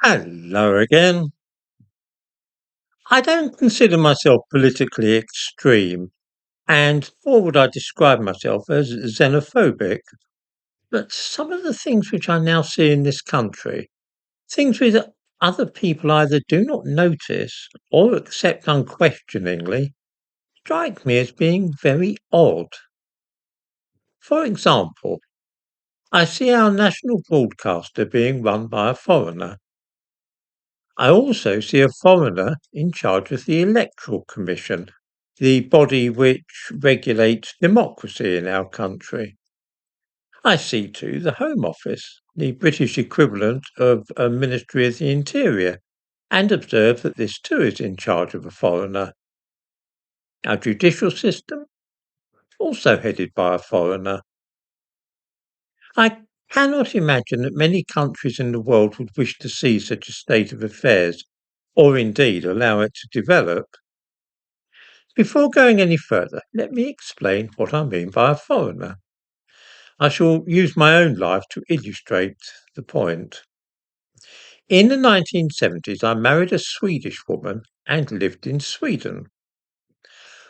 Hello again. I don't consider myself politically extreme, and nor would I describe myself as xenophobic. But some of the things which I now see in this country, things which other people either do not notice or accept unquestioningly, strike me as being very odd. For example, I see our national broadcaster being run by a foreigner. I also see a foreigner in charge of the Electoral Commission, the body which regulates democracy in our country. I see too the Home Office, the British equivalent of a Ministry of the Interior, and observe that this too is in charge of a foreigner. Our judicial system, also headed by a foreigner. I cannot imagine that many countries in the world would wish to see such a state of affairs, or indeed allow it to develop. Before going any further, let me explain what I mean by a foreigner. I shall use my own life to illustrate the point. In the 1970s, I married a Swedish woman and lived in Sweden.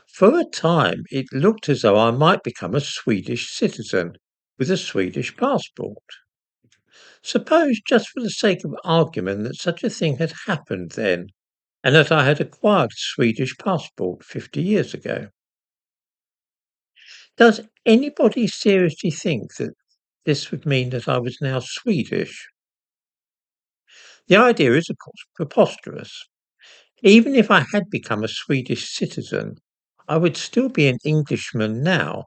For a time, it looked as though I might become a Swedish citizen with a Swedish passport. Suppose, just for the sake of argument, that such a thing had happened then, and that I had acquired a Swedish passport 50 years ago. Does anybody seriously think that this would mean that I was now Swedish? The idea is, of course, preposterous. Even if I had become a Swedish citizen, I would still be an Englishman now.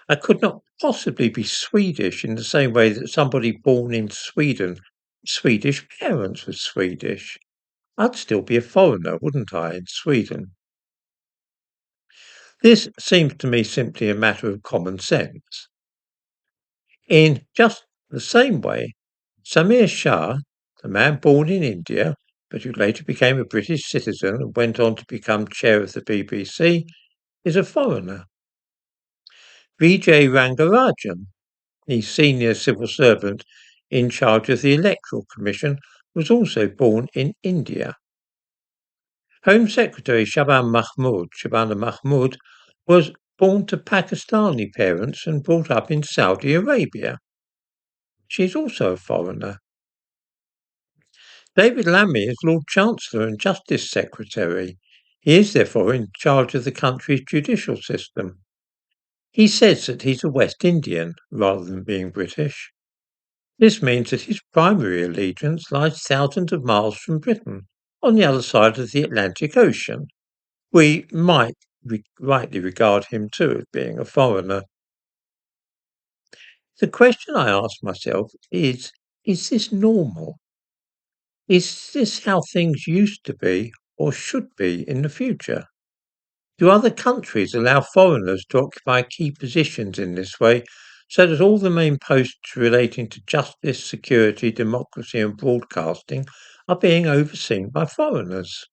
I could not possibly be Swedish in the same way that somebody born in Sweden, Swedish parents were Swedish. I'd still be a foreigner, wouldn't I, in Sweden? This seems to me simply a matter of common sense. In just the same way, Samir Shah, a man born in India, but who later became a British citizen and went on to become chair of the BBC, is a foreigner. Vijay Rangarajan, the senior civil servant in charge of the Electoral Commission, was also born in India. Home Secretary Shabana Mahmood, was born to Pakistani parents and brought up in Saudi Arabia. She is also a foreigner. David Lammy is Lord Chancellor and Justice Secretary. He is therefore in charge of the country's judicial system. He says that he's a West Indian rather than being British. This means that his primary allegiance lies thousands of miles from Britain, on the other side of the Atlantic Ocean. We might rightly regard him too as being a foreigner. The question I ask myself is this normal? Is this how things used to be or should be in the future? Do other countries allow foreigners to occupy key positions in this way so that all the main posts relating to justice, security, democracy, and broadcasting are being overseen by foreigners?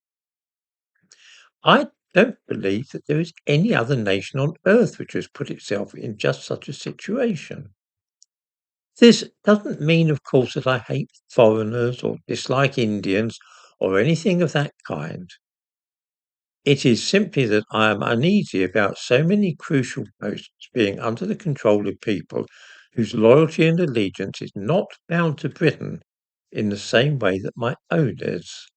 I don't believe that there is any other nation on earth which has put itself in just such a situation. This doesn't mean, of course, that I hate foreigners or dislike Indians or anything of that kind. It is simply that I am uneasy about so many crucial posts being under the control of people whose loyalty and allegiance is not bound to Britain in the same way that my own is.